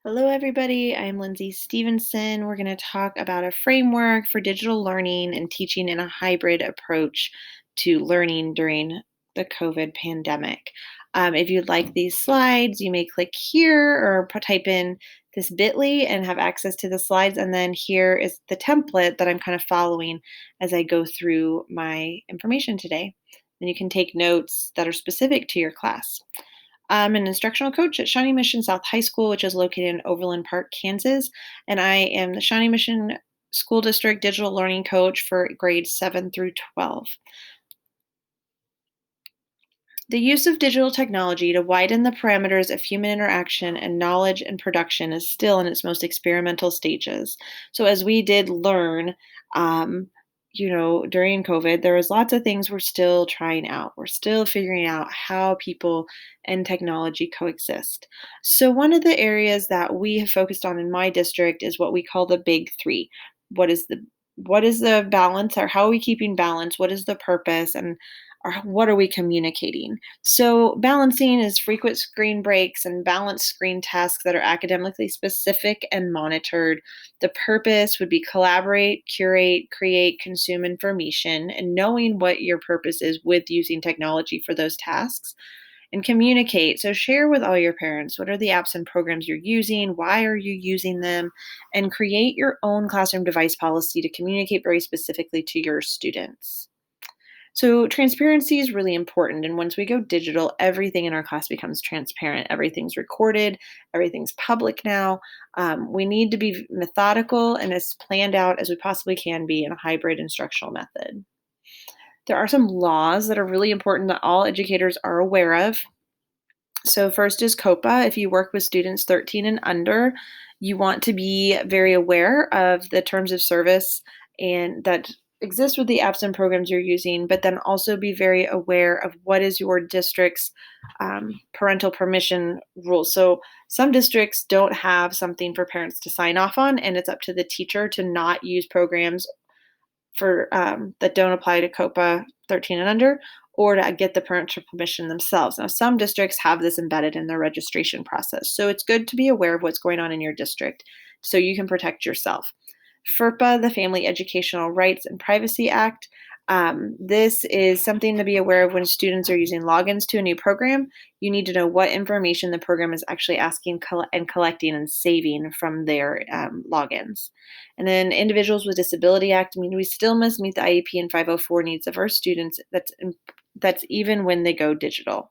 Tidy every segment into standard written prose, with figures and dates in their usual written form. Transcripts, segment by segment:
Hello, everybody. I'm Lindsay Stevenson. We're going to talk about a framework for digital learning and teaching in a hybrid approach to learning during the COVID pandemic. If you'd like these slides, you may click here or type in this bit.ly and have access to the slides. And then here is the template that I'm kind of following as I go through my information today. And you can take notes that are specific to your class. I'm an instructional coach at Shawnee Mission South High School, which is located in Overland Park, Kansas. And I am the Shawnee Mission School District digital learning coach for grades 7 through 12. The use of digital technology to widen the parameters of human interaction and knowledge and production is still in its most experimental stages. So, as we did learn, um, during COVID, there was lots of things we're still trying out. We're still figuring out how people and technology coexist. So, one of the areas that we have focused on in my district is what we call the big three. What is the balance, or how are we keeping balance? What is the purpose? And or what are we communicating? So, balancing is frequent screen breaks and balanced screen tasks that are academically specific and monitored. The purpose would be collaborate, curate, create, consume information, and knowing what your purpose is with using technology for those tasks. And communicate. So, share with all your parents what are the apps and programs you're using, why are you using them, and create your own classroom device policy to communicate very specifically to your students. So transparency is really important. And once we go digital, everything in our class becomes transparent. Everything's recorded, everything's public now. We need to be methodical and as planned out as we possibly can be in a hybrid instructional method. There are some laws that are really important that all educators are aware of. So, first is COPA. If you work with students 13 and under, you want to be very aware of the terms of service and that exist with the apps and programs you're using, but then also be very aware of what is your district's parental permission rules. So, some districts don't have something for parents to sign off on, and it's up to the teacher to not use programs for that don't apply to COPA 13 and under, or to get the parental permission themselves. Now, some districts have this embedded in their registration process, so it's good to be aware of what's going on in your district so you can protect yourself. FERPA, the Family Educational Rights and Privacy Act. This is something to be aware of when students are using logins to a new program. You need to know what information the program is actually asking and collecting and saving from their logins. And then Individuals with Disability Act. I mean, we still must meet the IEP and 504 needs of our students. That's even when they go digital.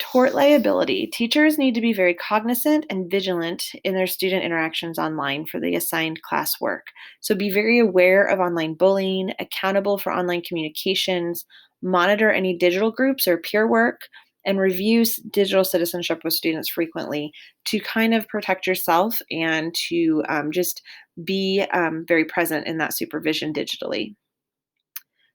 Tort liability. Teachers need to be very cognizant and vigilant in their student interactions online for the assigned classwork. So be very aware of online bullying, accountable for online communications, monitor any digital groups or peer work, and review digital citizenship with students frequently to kind of protect yourself and to just be very present in that supervision digitally.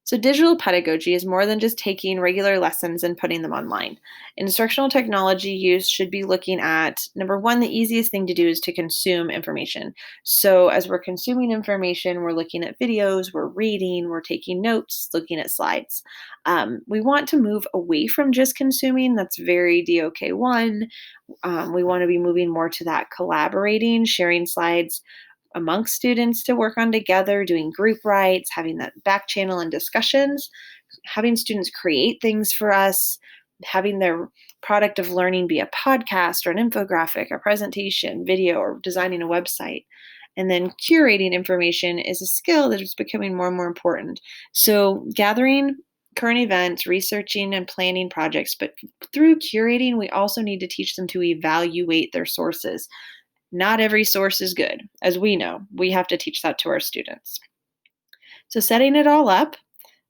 So, digital pedagogy is more than just taking regular lessons and putting them online. Instructional technology use should be looking at number one, the easiest thing to do is to consume information. So, as we're consuming information, we're looking at videos, we're reading, we're taking notes, looking at slides. We want to move away from just consuming. That's very DOK1. We want to be moving more to that collaborating, sharing slides amongst students to work on together, doing group writes, having that back channel and discussions, having students create things for us, having their product of learning be a podcast or an infographic, a presentation, video, or designing a website. And then curating information is a skill that is becoming more and more important. So, gathering current events, researching and planning projects, but through curating, we also need to teach them to evaluate their sources. Not every source is good, as we know. We have to teach that to our students. So, setting it all up,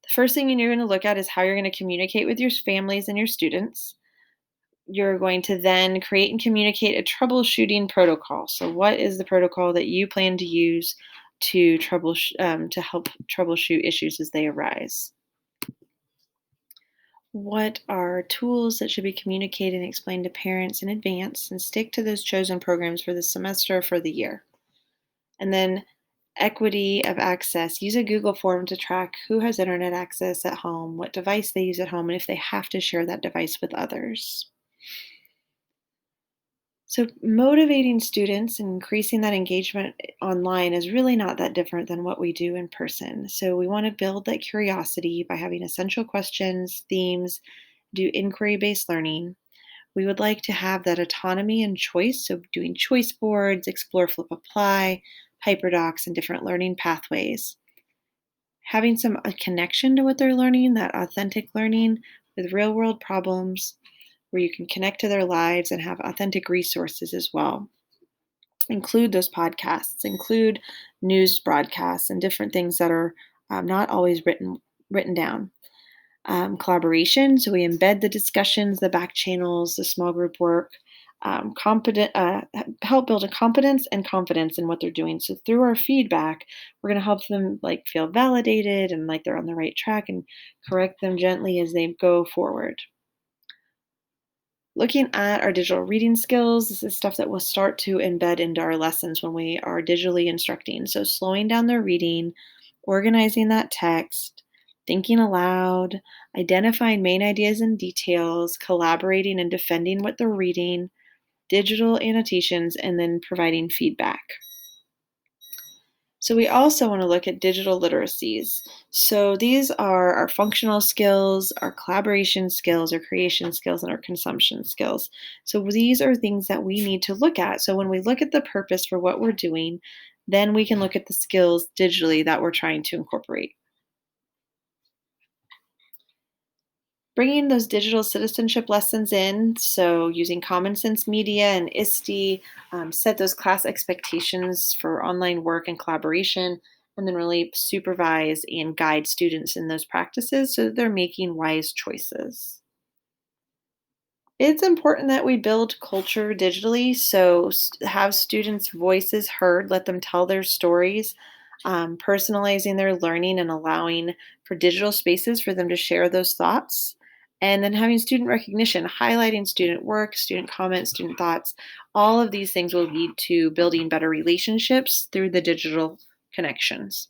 the first thing you're going to look at is how you're going to communicate with your families and your students. You're going to then create and communicate a troubleshooting protocol. So, what is the protocol that you plan to use to to help troubleshoot issues as they arise? What are tools that should be communicated and explained to parents in advance, and stick to those chosen programs for the semester or for the year? And then equity of access. Use a Google form to track who has internet access at home, what device they use at home, and if they have to share that device with others. So, motivating students and increasing that engagement online is really not that different than what we do in person. So, we want to build that curiosity by having essential questions, themes, do inquiry based learning. We would like to have that autonomy and choice. So, doing choice boards, explore, flip, apply, hyperdocs, and different learning pathways. Having some a connection to what they're learning, that authentic learning with real world problems where you can connect to their lives and have authentic resources as well. Include those podcasts, include news broadcasts, and different things that are not always written down. Collaboration, so we embed the discussions, the back channels, the small group work. Help build a competence and confidence in what they're doing. So through our feedback, we're going to help them like feel validated and like they're on the right track, and correct them gently as they go forward. Looking at our digital reading skills, this is stuff that we'll start to embed into our lessons when we are digitally instructing. So, slowing down their reading, organizing that text, thinking aloud, identifying main ideas and details, collaborating and defending what they're reading, digital annotations, and then providing feedback. So we also want to look at digital literacies. So these are our functional skills, our collaboration skills, our creation skills, and our consumption skills. So these are things that we need to look at. So when we look at the purpose for what we're doing, then we can look at the skills digitally that we're trying to incorporate. Bringing those digital citizenship lessons in, so using Common Sense Media and ISTE, set those class expectations for online work and collaboration, and then really supervise and guide students in those practices so that they're making wise choices. It's important that we build culture digitally, so have students' voices heard, let them tell their stories, personalizing their learning and allowing for digital spaces for them to share those thoughts. And then having student recognition, highlighting student work, student comments, student thoughts. All of these things will lead to building better relationships through the digital connections.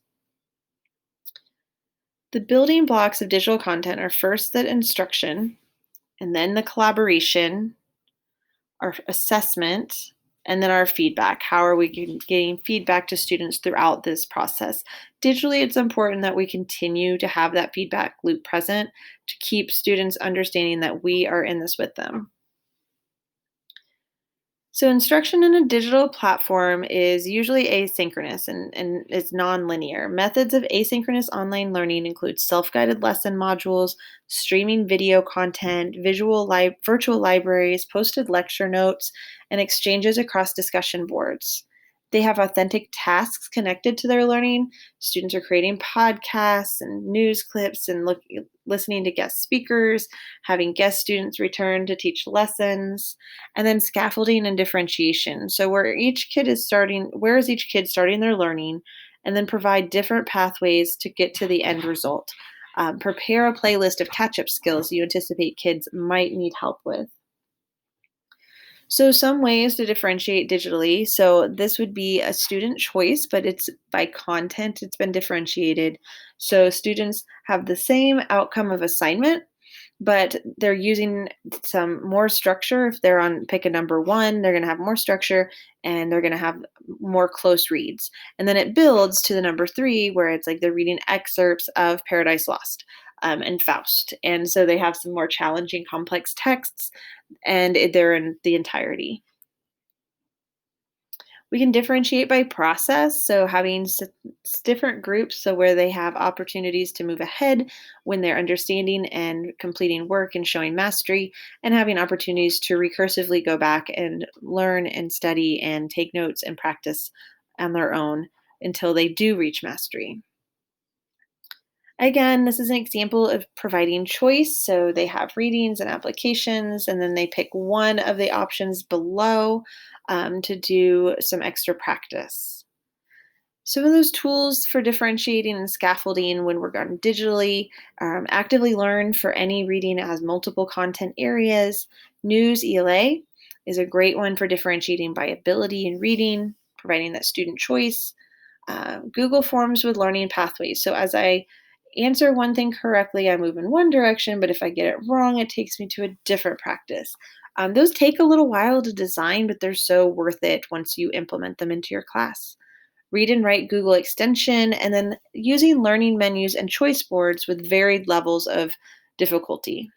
The building blocks of digital content are first the instruction, and then the collaboration, our assessment, and then our feedback. How are we getting feedback to students throughout this process? Digitally, it's important that we continue to have that feedback loop present to keep students understanding that we are in this with them. So, instruction in a digital platform is usually asynchronous and it's nonlinear. Methods of asynchronous online learning include self guided lesson modules, streaming video content, virtual libraries, posted lecture notes, and exchanges across discussion boards. They have authentic tasks connected to their learning. Students are creating podcasts and news clips and listening to guest speakers, having guest students return to teach lessons, and then scaffolding and differentiation. So where is each kid starting their learning, and then provide different pathways to get to the end result. Prepare a playlist of catch-up skills you anticipate kids might need help with. So, some ways to differentiate digitally. So, this would be a student choice, but it's by content, it's been differentiated. So, students have the same outcome of assignment, but they're using some more structure. If they're on pick a number one, they're going to have more structure and they're going to have more close reads. And then it builds to the number three, where it's like they're reading excerpts of Paradise Lost. And Faust. And so they have some more challenging, complex texts, and they're in the entirety. We can differentiate by process, so having different groups, so where they have opportunities to move ahead when they're understanding and completing work and showing mastery, and having opportunities to recursively go back and learn and study and take notes and practice on their own until they do reach mastery. Again, this is an example of providing choice. So they have readings and applications, and then they pick one of the options below to do some extra practice. Some of those tools for differentiating and scaffolding when we're done digitally, actively learn for any reading that has multiple content areas. News ELA is a great one for differentiating by ability in reading, providing that student choice. Google Forms with learning pathways. So as I answer one thing correctly, I move in one direction, but if I get it wrong, it takes me to a different practice. Those take a little while to design, but they're so worth it once you implement them into your class. Read and write Google extension, and then using learning menus and choice boards with varied levels of difficulty.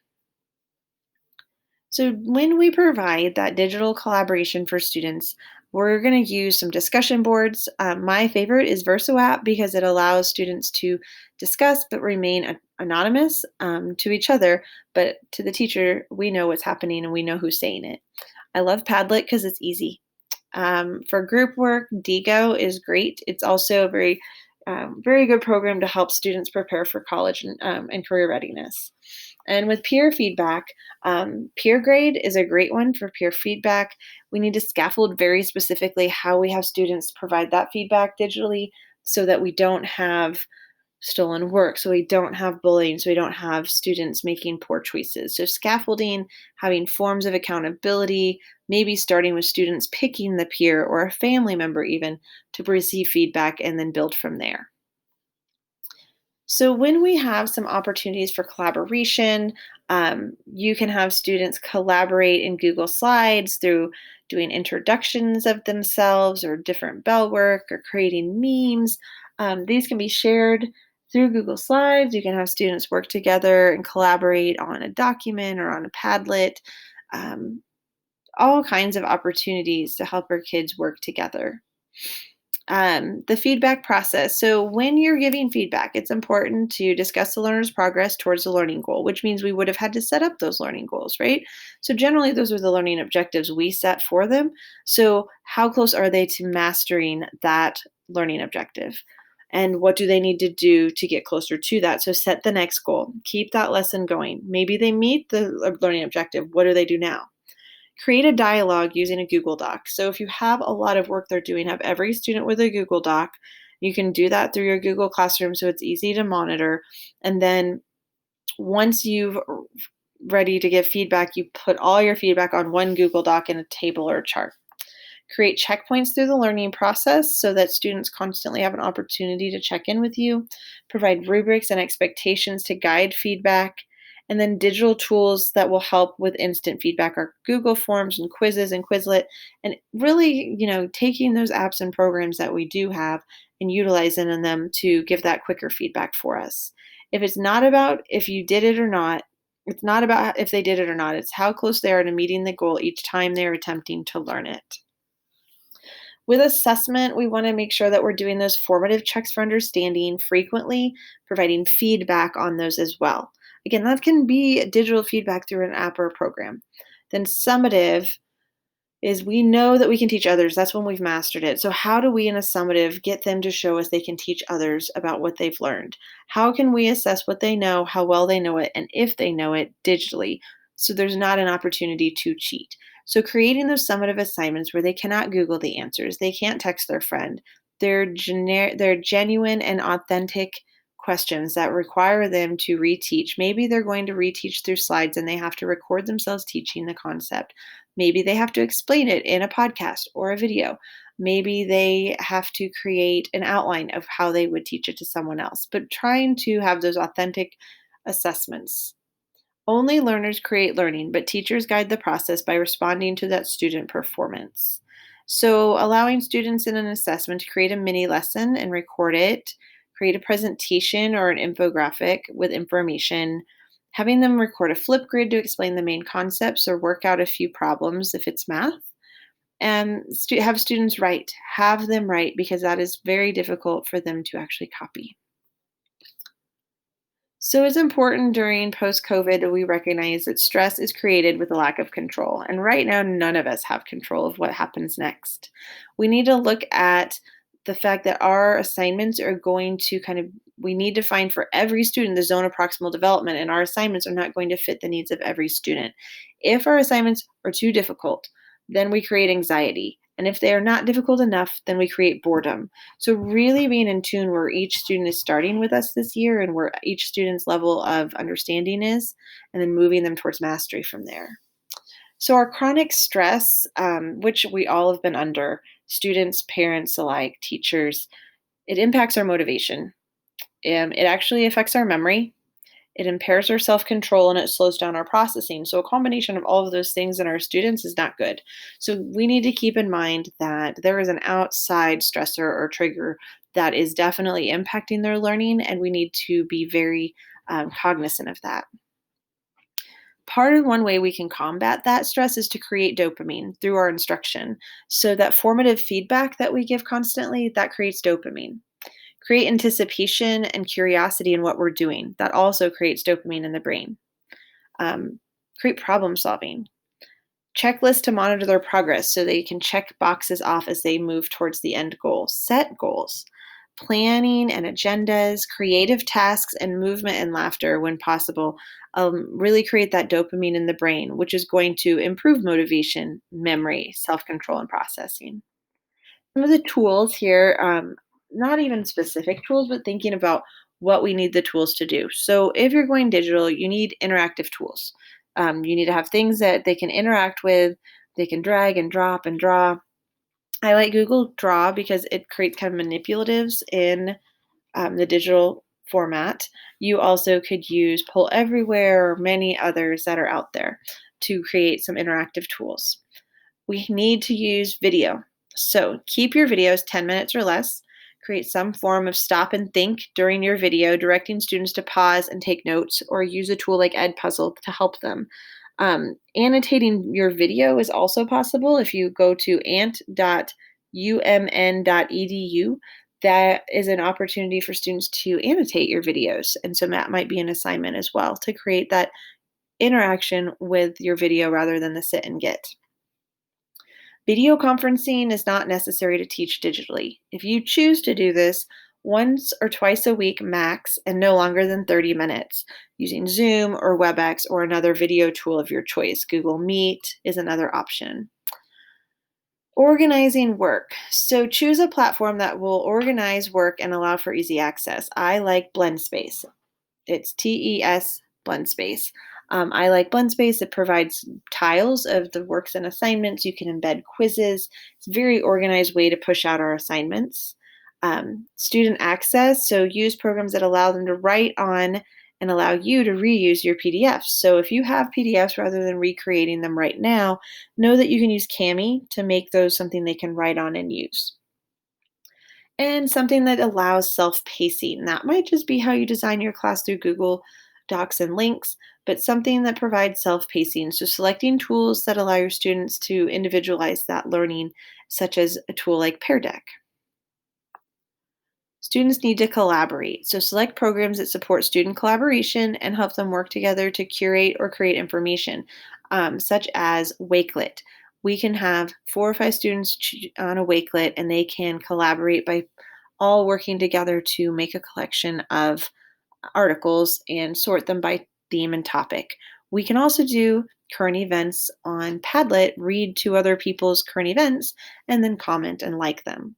So, when we provide that digital collaboration for students, we're going to use some discussion boards. My favorite is Verso app because it allows students to discuss but remain anonymous to each other, but to the teacher, we know what's happening and we know who's saying it. I love Padlet because it's easy. For group work, Digo is great. It's also a very good program to help students prepare for college and career readiness. And with peer feedback, peer grade is a great one for peer feedback. We need to scaffold very specifically how we have students provide that feedback digitally so that we don't have stolen work, so we don't have bullying, so we don't have students making poor choices. So, scaffolding, having forms of accountability, maybe starting with students picking the peer or a family member even to receive feedback and then build from there. So, when we have some opportunities for collaboration, you can have students collaborate in Google Slides through doing introductions of themselves or different bell work or creating memes. These can be shared through Google Slides. You can have students work together and collaborate on a document or on a Padlet. Um, all kinds of opportunities to help our kids work together. The feedback process. So, when you're giving feedback, it's important to discuss the learner's progress towards the learning goal, which means we would have had to set up those learning goals, right? So, generally, those are the learning objectives we set for them. So, how close are they to mastering that learning objective? And what do they need to do to get closer to that? So, set the next goal, keep that lesson going. Maybe they meet the learning objective. What do they do now? Create a dialogue using a Google Doc. So if you have a lot of work they're doing, have every student with a Google Doc. You can do that through your Google Classroom so it's easy to monitor. And then once you've ready to give feedback, you put all your feedback on one Google Doc in a table or a chart. Create checkpoints through the learning process so that students constantly have an opportunity to check in with you. Provide rubrics and expectations to guide feedback. And then digital tools that will help with instant feedback are Google Forms and quizzes and Quizlet. And really, taking those apps and programs that we do have and utilizing them to give that quicker feedback for us. If it's not about if you did it or not, it's not about if they did it or not. It's how close they are to meeting the goal each time they're attempting to learn it. With assessment, we want to make sure that we're doing those formative checks for understanding frequently, providing feedback on those as well. Again, that can be digital feedback through an app or a program. Then summative is we know that we can teach others. That's when we've mastered it. So, how do we in a summative get them to show us they can teach others about what they've learned? How can we assess what they know, how well they know it, and if they know it digitally? So, there's not an opportunity to cheat. So, creating those summative assignments where they cannot Google the answers, they can't text their friend. They're genuine and authentic questions that require them to reteach. Maybe they're going to reteach through slides and they have to record themselves teaching the concept. Maybe they have to explain it in a podcast or a video. Maybe they have to create an outline of how they would teach it to someone else, but trying to have those authentic assessments. Only learners create learning, but teachers guide the process by responding to that student performance. So, allowing students in an assessment to create a mini lesson and record it, create a presentation or an infographic with information, having them record a flip grid to explain the main concepts or work out a few problems if it's math, and have students write, have them write because that is very difficult for them to actually copy. So it's important during post COVID that we recognize that stress is created with a lack of control. And right now, none of us have control of what happens next. We need to look at the fact that our assignments are going to we need to find for every student the zone of proximal development, and our assignments are not going to fit the needs of every student. If our assignments are too difficult, then we create anxiety. And if they are not difficult enough, then we create boredom. So, really being in tune where each student is starting with us this year and where each student's level of understanding is, and then moving them towards mastery from there. So, our chronic stress, which we all have been under, students, parents alike, teachers, it impacts our motivation. It actually affects our memory. It impairs our self control and it slows down our processing. So, a combination of all of those things in our students is not good. So, we need to keep in mind that there is an outside stressor or trigger that is definitely impacting their learning, and we need to be very cognizant of that. Part of one way we can combat that stress is to create dopamine through our instruction. So, that formative feedback that we give constantly, that creates dopamine. Create anticipation and curiosity in what we're doing. That also creates dopamine in the brain. Um, Create problem solving. Checklists to monitor their progress so they can check boxes off as they move towards the end goal. Set goals. Planning and agendas, creative tasks, and movement and laughter when possible really create that dopamine in the brain, which is going to improve motivation, memory, self control, and processing. Some of the tools here, not even specific tools, but thinking about what we need the tools to do. So, if you're going digital, you need interactive tools. You need to have things that they can interact with, they can drag and drop and draw. I like Google Draw because it creates kind of manipulatives in the digital format. You also could use Poll Everywhere or many others that are out there to create some interactive tools. We need to use video. So keep your videos 10 minutes or less. Create some form of stop and think during your video, directing students to pause and take notes, or use a tool like Edpuzzle to help them. Annotating your video is also possible if you go to ant.umn.edu. That is an opportunity for students to annotate your videos. And so that might be an assignment as well to create that interaction with your video rather than the sit and get. Video conferencing is not necessary to teach digitally. If you choose to do this once or twice a week max and no longer than 30 minutes, using Zoom or WebEx or another video tool of your choice. Google Meet is another option. Organizing work. So choose a platform that will organize work and allow for easy access. I like BlendSpace. It's TES Blendspace. I like Blendspace. It provides tiles of the works and assignments. You can embed quizzes. It's a very organized way to push out our assignments. Student access. So use programs that allow them to write on and allow you to reuse your PDFs. So if you have PDFs rather than recreating them right now, know that you can use Kami to make those something they can write on and use. And something that allows self-pacing. That might just be how you design your class through Google Docs and links, but something that provides self-pacing. So selecting tools that allow your students to individualize that learning, such as a tool like Pear Deck. Students need to collaborate. So select programs that support student collaboration and help them work together to curate or create information, such as Wakelet. We can have 4 or 5 students on a Wakelet and they can collaborate by all working together to make a collection of articles and sort them by theme and topic. We can also do current events on Padlet, read to other people's current events, and then comment and like them.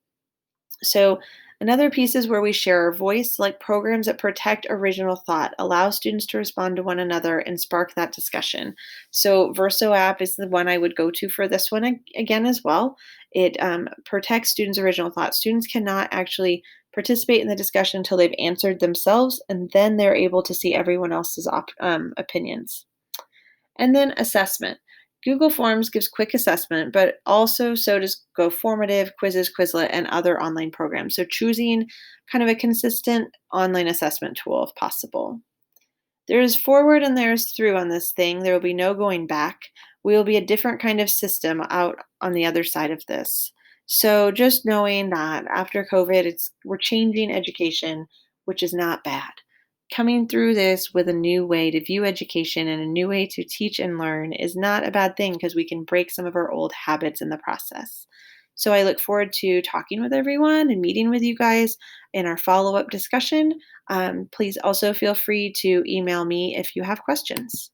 So, another piece is where we share our voice, like programs that protect original thought, allow students to respond to one another and spark that discussion. So, Verso app is the one I would go to for this one again as well. It protects students' original thought. Students cannot actually participate in the discussion until they've answered themselves, and then they're able to see everyone else's opinions. And then assessment. Google Forms gives quick assessment, but also so does GoFormative, Quizzes, Quizlet, and other online programs. So choosing kind of a consistent online assessment tool if possible. There's forward and there's through on this thing. There will be no going back. We will be a different kind of system out on the other side of this. So just knowing that after COVID, we're changing education, which is not bad. Coming through this with a new way to view education and a new way to teach and learn is not a bad thing because we can break some of our old habits in the process. So I look forward to talking with everyone and meeting with you guys in our follow up discussion. Please also feel free to email me if you have questions.